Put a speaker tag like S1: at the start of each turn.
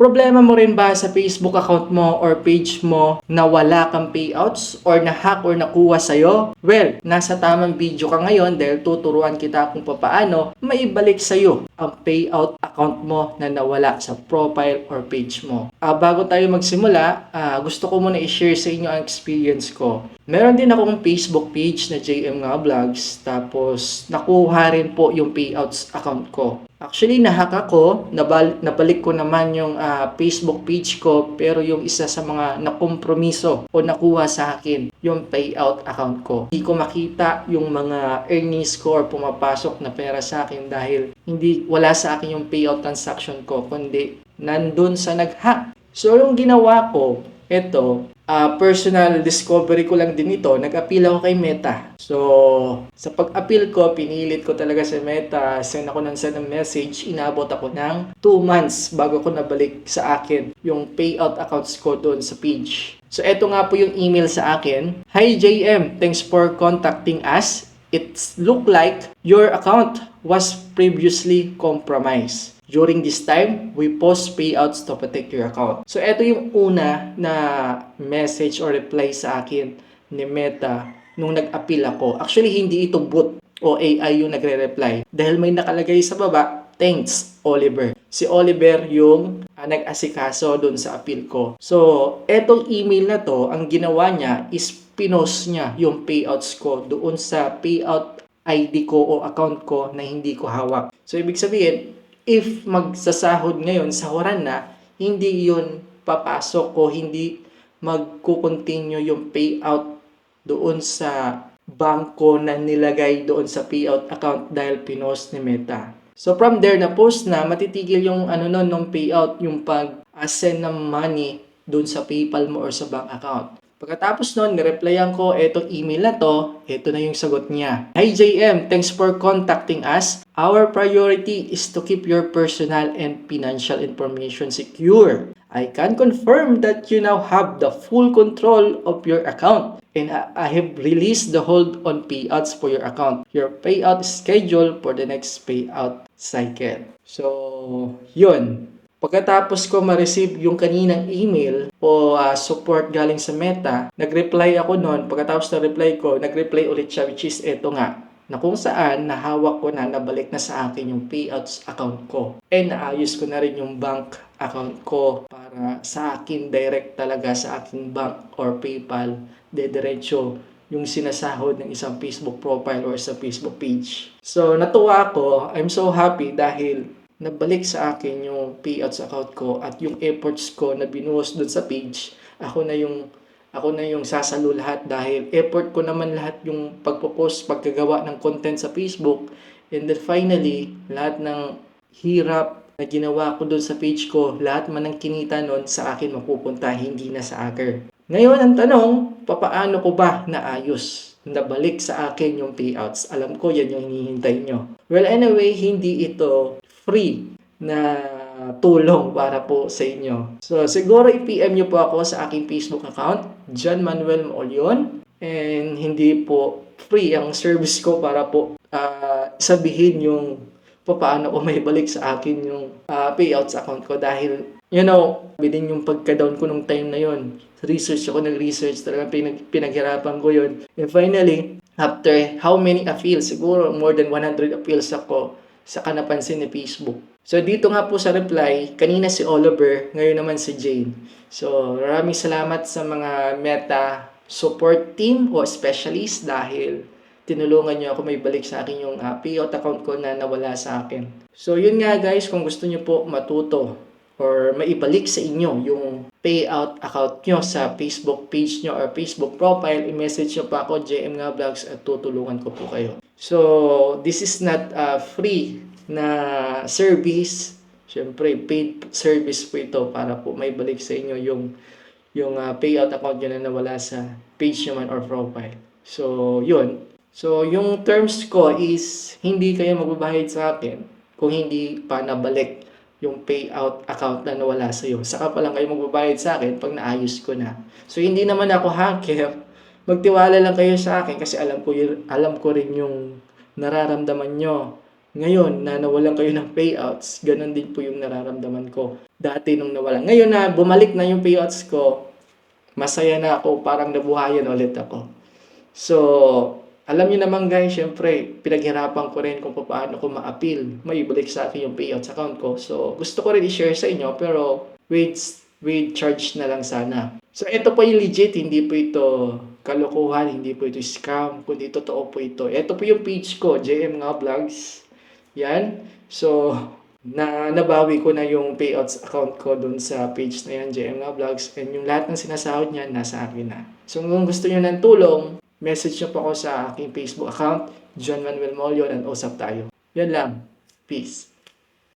S1: Problema mo rin ba sa Facebook account mo or page mo na wala kang payouts or na-hack or nakuha sa'yo? Well, nasa tamang video ka ngayon dahil tuturuan kita kung paano maibalik sa'yo ang payout account mo na nawala sa profile or page mo. Bago tayo magsimula, gusto ko muna i-share sa inyo ang experience ko. Meron din akong Facebook page na JM Nga Vlogs, tapos nakuha rin po yung payouts account ko. Actually, nahack ako, nabalik ko naman yung Facebook page ko, pero yung isa sa mga nakompromiso o nakuha sa akin, yung payout account ko. Hindi ko makita yung mga earnings ko or pumapasok na pera sa akin dahil wala sa akin yung payout transaction ko, kundi nandun sa nag-hack. So, yung ginawa ko, ito, personal discovery ko lang din ito, nag-appeal ako kay Meta. So, sa pag-appeal ko, pinilit ko talaga sa Meta, send ako ng message, inabot ako ng 2 months bago ko nabalik sa akin yung payout accounts ko doon sa page. So, eto nga po yung email sa akin. Hi JM, thanks for contacting us. It look like your account was previously compromised. During this time, we post payouts to protect your account. So, ito yung una na message or reply sa akin ni Meta nung nag-appeal ako. Actually, hindi ito bot o AI yung nagre-reply. Dahil may nakalagay sa baba, thanks, Oliver. Si Oliver yung nag-asikaso dun sa appeal ko. So, etong email na to, ang ginawa niya is pinost niya yung payouts ko doon sa payout ID ko o account ko na hindi ko hawak. So, ibig sabihin, if magsasahod ngayon, sahuran na, hindi yun papasok o hindi magkukontinue yung payout doon sa bangko na nilagay doon sa payout account dahil pinost ni Meta. So from there na post na, matitigil yung nung payout, yung pag-send ng money doon sa PayPal mo or sa bank account. Pagkatapos nun, nireplyan ko etong email na to, ito na yung sagot niya. Hi JM, thanks for contacting us. Our priority is to keep your personal and financial information secure. I can confirm that you now have the full control of your account and I have released the hold on payouts for your account. Your payout is scheduled for the next payout cycle. So, yun. Pagkatapos ko ma-receive yung kaninang email o support galing sa Meta, nag-reply ako noon. Pagkatapos na reply ko, nag-reply ulit siya, which is eto nga, na kung saan nahawak ko na, nabalik na sa akin yung payouts account ko. And naayos ko na rin yung bank account ko para sa akin direct talaga sa aking bank or PayPal, dediretso yung sinasahod ng isang Facebook profile or sa Facebook page. So natuwa ako, I'm so happy dahil nabalik sa akin yung payouts account ko at yung efforts ko na binuhos doon sa page, ako na yung sasalo lahat dahil effort ko naman lahat yung pagpo-post, pagkagawa ng content sa Facebook, and then finally, lahat ng hirap na ginawa ko doon sa page ko, lahat man ng kinita noon sa akin mapupunta, hindi na sa akin. Ngayon ang tanong, papaano ko ba naayos? Nabalik sa akin yung payouts. Alam ko yan yung hinihintay nyo. Well, anyway, hindi ito free na tulong para po sa inyo. So, siguro i-PM nyo po ako sa aking Facebook account, John Manuel Maolion. And hindi po free ang service ko para po sabihin yung paano ko may balik sa akin yung payouts account ko dahil, bilin yung pagka-down ko nung time na yon. Nag-research talaga, pinaghirapan ko yun. And finally, after how many appeals, siguro more than 100 appeals ako, saka napansin ni Facebook. So, dito nga po sa reply, kanina si Oliver, ngayon naman si Jane. So, maraming salamat sa mga Meta support team o specialist dahil tinulungan niyo ako may balik sa akin yung payout account ko na nawala sa akin. So, yun nga guys, kung gusto niyo po matuto or maibalik sa inyo yung payout account nyo sa Facebook page nyo or Facebook profile, i-message nyo pa ako, JM Nga Vlogs, at tutulungan ko po kayo. So, this is not free na service. Siyempre, paid service po ito para po may balik sa inyo yung payout account nyo na nawala sa page nyo man or profile. So, yun. So, yung terms ko is hindi kayo magbabayad sa akin kung hindi pa nabalik yung payout account na nawala sa iyo. Saka pa lang kayo magbabayad sa akin pag naayos ko na. So, hindi naman ako hacker. Magtiwala lang kayo sa akin kasi alam ko rin yung nararamdaman nyo Ngayon na nawalan kayo ng payouts, ganun din po yung nararamdaman ko. Dati nung nawalan. Ngayon na bumalik na yung payouts ko, masaya na ako, parang nabuhayan ulit ako. So, alam niyo naman guys, syempre, pinaghirapan ko rin kung paano ko ma-appeal, maibalik sa akin yung payouts account ko. So, gusto ko rin i-share sa inyo, pero with charge na lang sana. So, ito po yung legit, hindi po ito kalokohan, hindi po ito scam, kundi totoo po ito. Ito po yung page ko, JM Nga Vlogs. Yan. So, nabawi ko na yung payouts account ko dun sa page na yan, JM Nga Vlogs. And yung lahat ng sinasahod niya, nasa akin na. So, kung gusto niyo ng tulong, message niyo po ako sa aking Facebook account, John Manuel Molyon, and usap tayo. Yan lang. Peace.